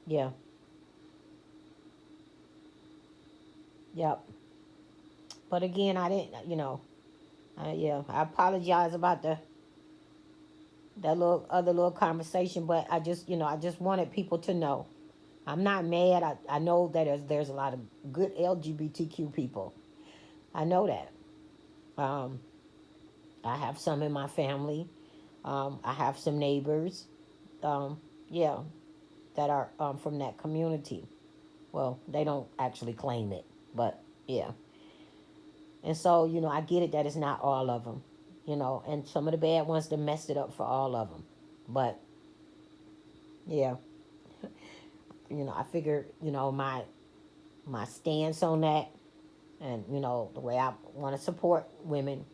Yeah. Yep. But again, I didn't, yeah, I apologize about that little conversation, but I just wanted people to know. I'm not mad. I know that there's a lot of good LGBTQ people. I know that. Um, I have some in my family. I have some neighbors. Um, yeah, that are from that community. Well, they don't actually claim it, but yeah. And so, I get it that it's not all of them, and some of the bad ones that messed it up for all of them. But yeah, I figure, my stance on that, and the way I want to support women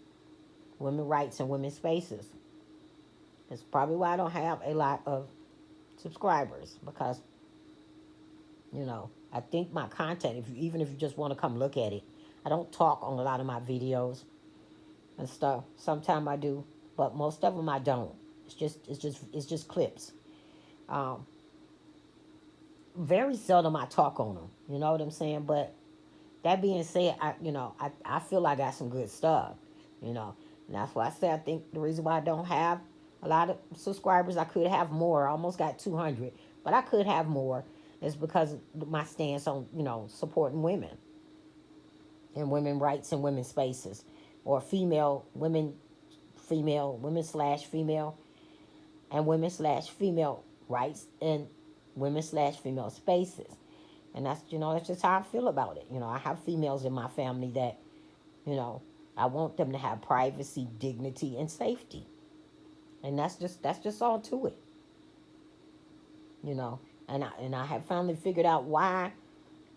rights and women's spaces. It's probably why I don't have a lot of subscribers because I think my content, even if you just want to come look at it, I don't talk on a lot of my videos and stuff. Sometimes I do, but most of them I don't. It's just clips. Um, Very seldom I talk on them. You know what I'm saying? But that being said, I feel I got some good stuff. You know, and that's why I say I think the reason why I don't have a lot of subscribers, I could have more. I almost got 200, but I could have more. Is because of my stance on supporting women and women rights and women's spaces, or women slash female and women slash female rights and women/female spaces. And that's just how I feel about it. I have females in my family that, you know, I want them to have privacy, dignity, and safety. And that's just all to it, you know. And I have finally figured out why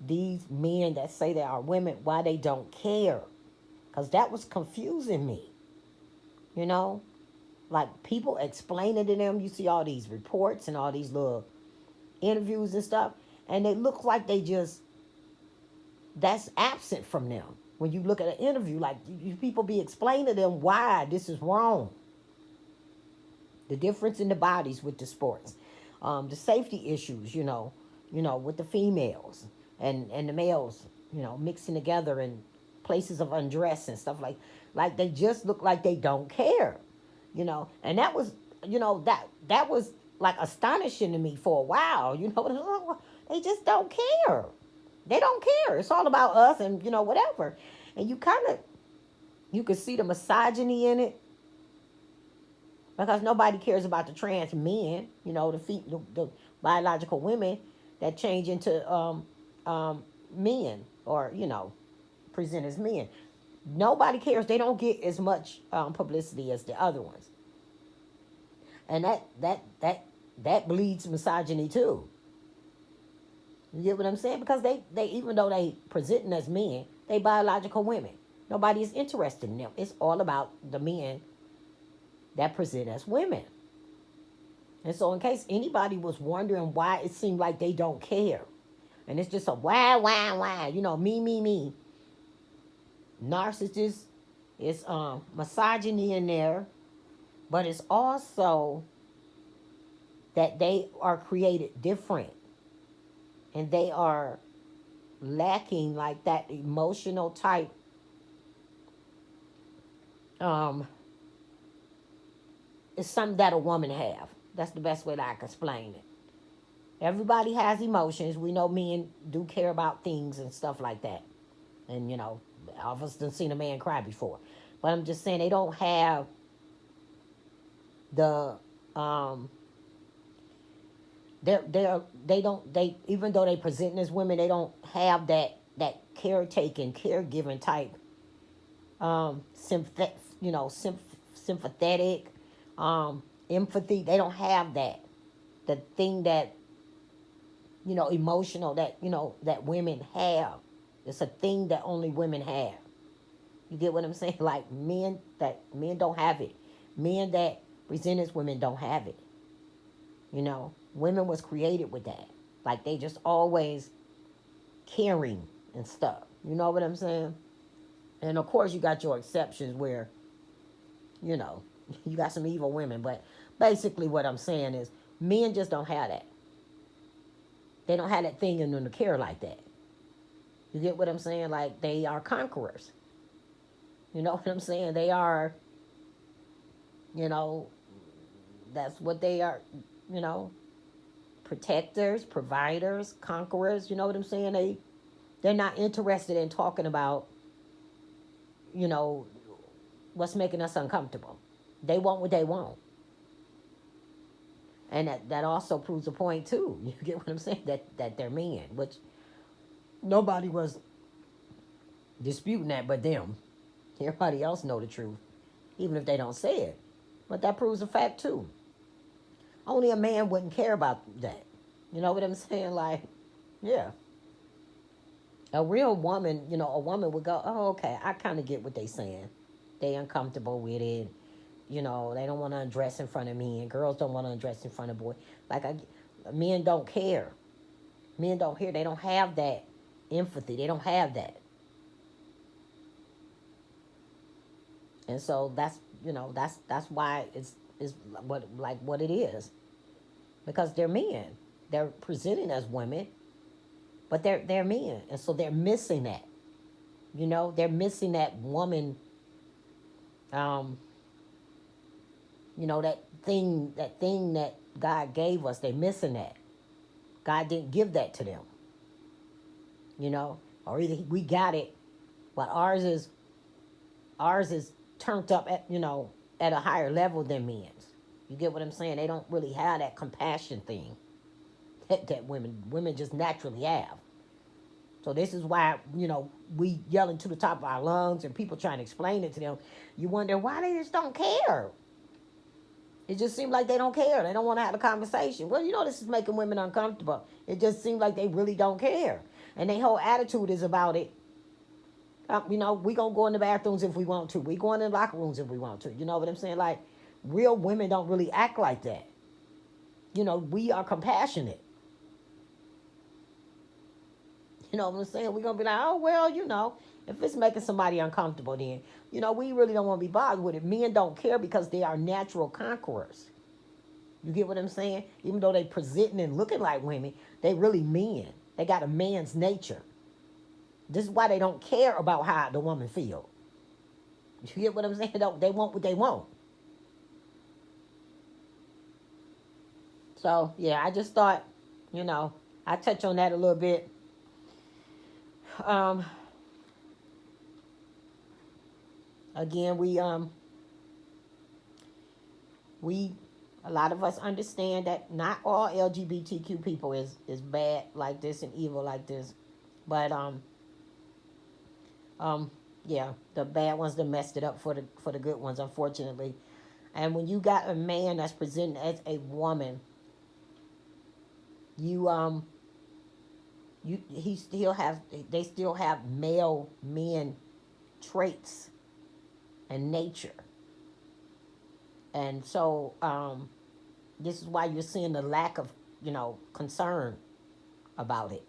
these men that say they are women, why they don't care. Because that was confusing me, you know. Like people explaining to them, you see all these reports and all these little interviews and stuff, and they look like they just, that's absent from them. When you look at an interview, like you people be explaining to them why this is wrong, the difference in the bodies with the sports, the safety issues, with the females and the males, mixing together in places of undress and stuff like they just look like they don't care, and that was, that was like astonishing to me for a while, they just don't care. They don't care. It's all about us and whatever. And you could see the misogyny in it because nobody cares about the trans men, the biological women that change into men or present as men. Nobody cares. They don't get as much publicity as the other ones, and that bleeds misogyny too. You get what I'm saying? Because they even though they presenting as men, they biological women. Nobody is interested in them. It's all about the men that present as women. And so in case anybody was wondering why it seemed like they don't care, and it's just a why, me. Narcissist, it's misogyny in there, but it's also that they are created different and they are lacking like that emotional type it's something that a woman have. That's the best way that I can explain it. Everybody has emotions. We know men do care about things and stuff like that. And all of us done seen a man cry before. But I'm just saying they don't have the they even though they present as women, they don't have that caretaking, caregiving type sympathetic empathy. They don't have that, the thing that emotional that that women have. It's a thing that only women have. You get what I'm saying? Like men don't have it. Men that present as women don't have it. Women was created with that. Like they just always caring and stuff. You know what I'm saying? And of course you got your exceptions where, you know, you got some evil women, but basically what I'm saying is men just don't have that. They don't have that thing in them to care like that. You get what I'm saying? Like they are conquerors. You know what I'm saying? They are, you know, that's what they are, you know, protectors, providers, conquerors. You know what I'm saying? They're not interested in talking about, you know, what's making us uncomfortable. They want what they want. And that also proves a point too. You get what I'm saying? That they're men, which nobody was disputing that but them. Everybody else know the truth, even if they don't say it. But that proves a fact too. Only a man wouldn't care about that. You know what I'm saying? Like, yeah. A real woman, you know, a woman would go, oh, okay, I kind of get what they saying. They uncomfortable with it. You know, they don't want to undress in front of me, and girls don't want to undress in front of boys. Like, men don't care. Men don't care. They don't have that empathy. They don't have that. And so that's, you know, that's why it's what it is, because they're men. They're presenting as women, but they're men, and so they're missing that. You know, they're missing that woman. You know, that thing that God gave us. They're missing that. God didn't give that to them. You know, or either we got it, but ours is turned up at, you know, at a higher level than men's. You get what I'm saying? They don't really have that compassion thing. that women just naturally have. So this is why, we yelling to the top of our lungs and people trying to explain it to them. You wonder why they just don't care. It just seems like they don't care. They don't want to have a conversation. Well, this is making women uncomfortable. It just seems like they really don't care. And their whole attitude is about it. We going to go in the bathrooms if we want to. We go in the locker rooms if we want to. You know what I'm saying? Like, real women don't really act like that. We are compassionate. You know what I'm saying? We're going to be like, oh, well, if it's making somebody uncomfortable, then, we really don't want to be bothered with it. Men don't care because they are natural conquerors. You get what I'm saying? Even though they presenting and looking like women, they really men. They got a man's nature. This is why they don't care about how the woman feel. You get what I'm saying? They want what they want. So, yeah, I just thought, I touch on that a little bit. Again, we a lot of us understand that not all LGBTQ people is bad like this and evil like this, but yeah, the bad ones that messed it up for the good ones, unfortunately. And when you got a man that's presented as a woman, they still have male men traits and nature. And so this is why you're seeing the lack of, concern about it.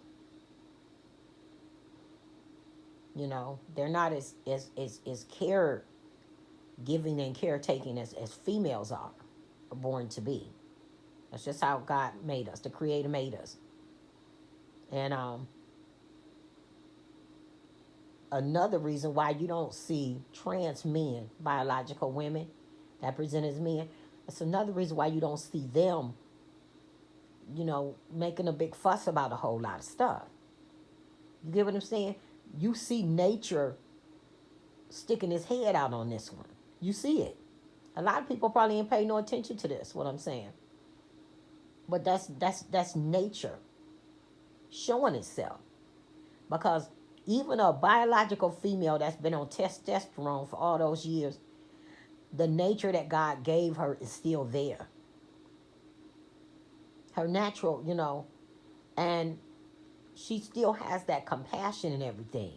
They're not as care giving and caretaking as females are born to be. That's just how God made us. The Creator made us. And another reason why you don't see trans men, biological women that present as men, it's another reason why you don't see them, making a big fuss about a whole lot of stuff. You get what I'm saying? You see nature sticking his head out on this one. You see it. A lot of people probably ain't pay no attention to this, what I'm saying. But that's nature showing itself. Because even a biological female that's been on testosterone for all those years, the nature that God gave her is still there. Her natural, and she still has that compassion and everything.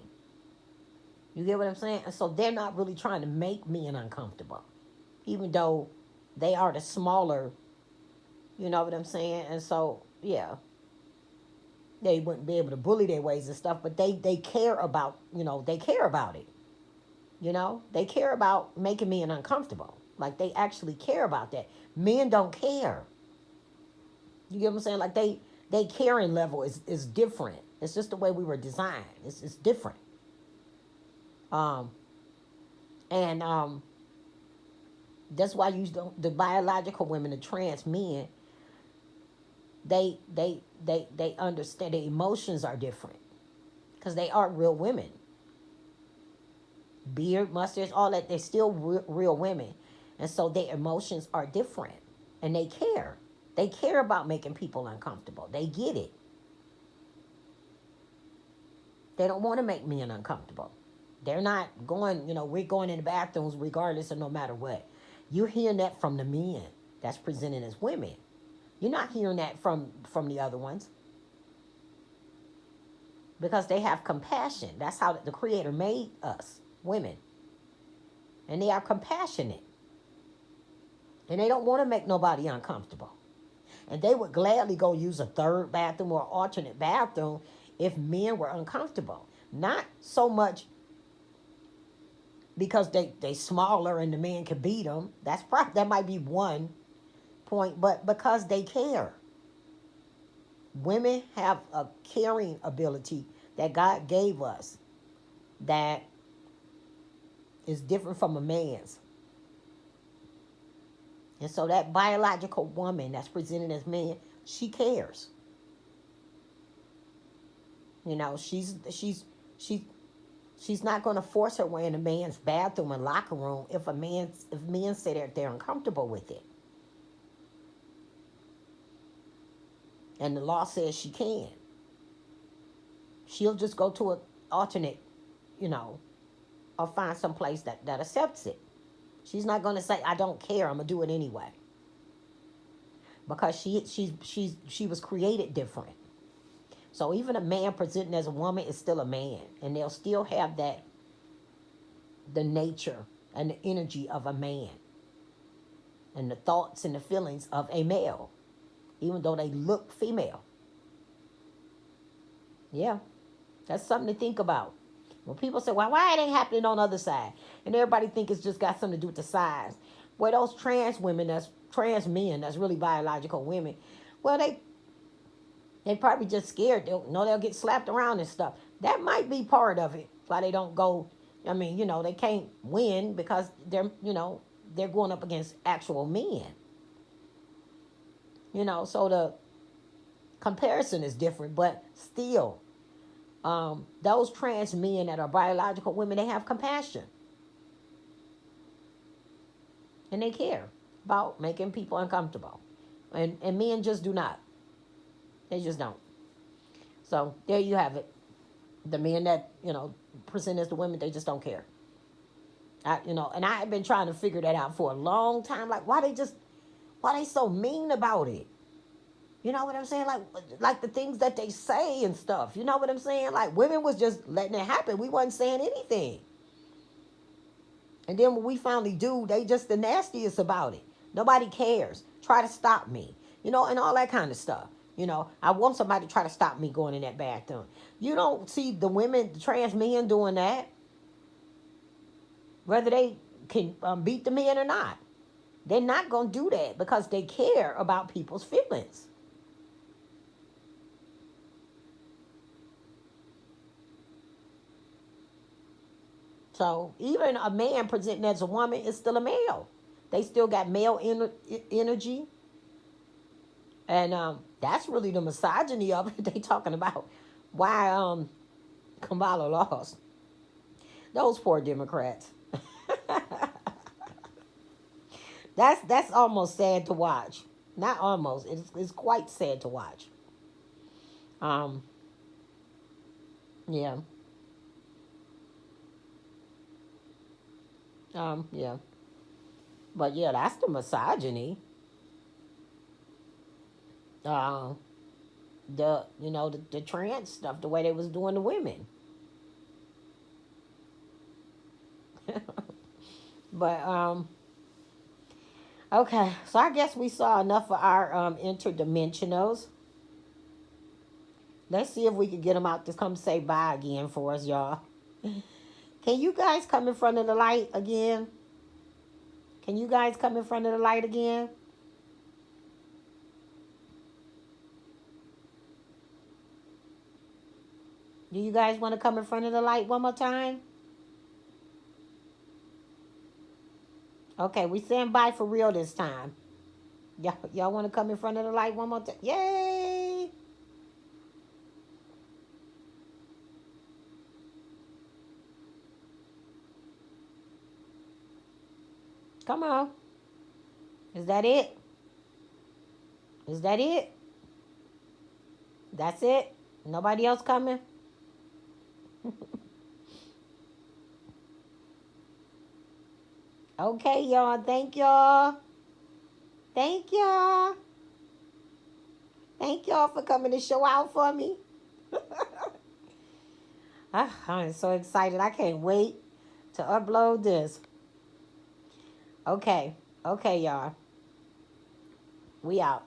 You get what I'm saying? And so they're not really trying to make men uncomfortable, even though they are the smaller, you know what I'm saying? And so, yeah, they wouldn't be able to bully their ways and stuff, but they care about, they care about it. They care about making men uncomfortable. Like, they actually care about that. Men don't care. You get what I'm saying? Like, they caring level is different. It's just the way we were designed. It's different. And that's why the biological women, the trans men, they understand the emotions are different because they are real women. Beard, mustache, all that, they're still real women. And so their emotions are different. And they care. They care about making people uncomfortable. They get it. They don't want to make men uncomfortable. They're not going, we're going in the bathrooms regardless of no matter what. You're hearing that from the men that's presented as women. You're not hearing that from the other ones. Because they have compassion. That's how the Creator made us, women. And they are compassionate. And they don't want to make nobody uncomfortable. And they would gladly go use a third bathroom or alternate bathroom if men were uncomfortable. Not so much because they smaller and the man can beat them. That might be one point, but because they care. Women have a caring ability that God gave us that is different from a man's. And so that biological woman that's presented as man, she cares. She's not going to force her way in a man's bathroom and locker room if men say they're uncomfortable with it. And the law says she can. She'll just go to an alternate, you know, or find some place that accepts it. She's not going to say, I don't care, I'm going to do it anyway. Because she was created different. So even a man presenting as a woman is still a man. And they'll still have that, the nature and the energy of a man. And the thoughts and the feelings of a male. Even though they look female. Yeah. That's something to think about. When people say, well, why it ain't happening on the other side? And everybody think it's just got something to do with the size. Well, those trans women, that's trans men, that's really biological women, well, they probably just scared. They'll get slapped around and stuff. That might be part of it. Why they don't go, I mean, they can't win because they're going up against actual men. So the comparison is different, but still, those trans men that are biological women, they have compassion. And they care about making people uncomfortable. And men just do not. They just don't. So there you have it. The men that, present as the women, they just don't care. And I have been trying to figure that out for a long time. Like, why they so mean about it? You know what I'm saying? Like the things that they say and stuff. You know what I'm saying? Like, women was just letting it happen. We wasn't saying anything. And then when we finally do, they just the nastiest about it. Nobody cares. Try to stop me. And all that kind of stuff. I want somebody to try to stop me going in that bathroom. You don't see the women, the trans men doing that. Whether they can beat the men or not. They're not going to do that because they care about people's feelings. So even a man presenting as a woman is still a male. They still got male energy. And that's really the misogyny of it. They talking about why Kamala lost. Those poor Democrats. That's almost sad to watch. Not almost. It's quite sad to watch. Um, yeah. Yeah. But yeah, that's the misogyny. Uh, the trans stuff, the way they was doing the women. But okay, so I guess we saw enough of our interdimensionals. Let's see if we can get them out to come say bye again for us, y'all. Can you guys come in front of the light again? Can you guys come in front of the light again? Do you guys want to come in front of the light one more time? Okay, we saying bye for real this time. Y'all want to come in front of the light one more time? Yay! Come on. Is that it? Is that it? That's it? Nobody else coming? Okay, y'all. Thank y'all. Thank y'all. Thank y'all for coming to show out for me. I'm so excited. I can't wait to upload this. Okay. Okay, y'all. We out.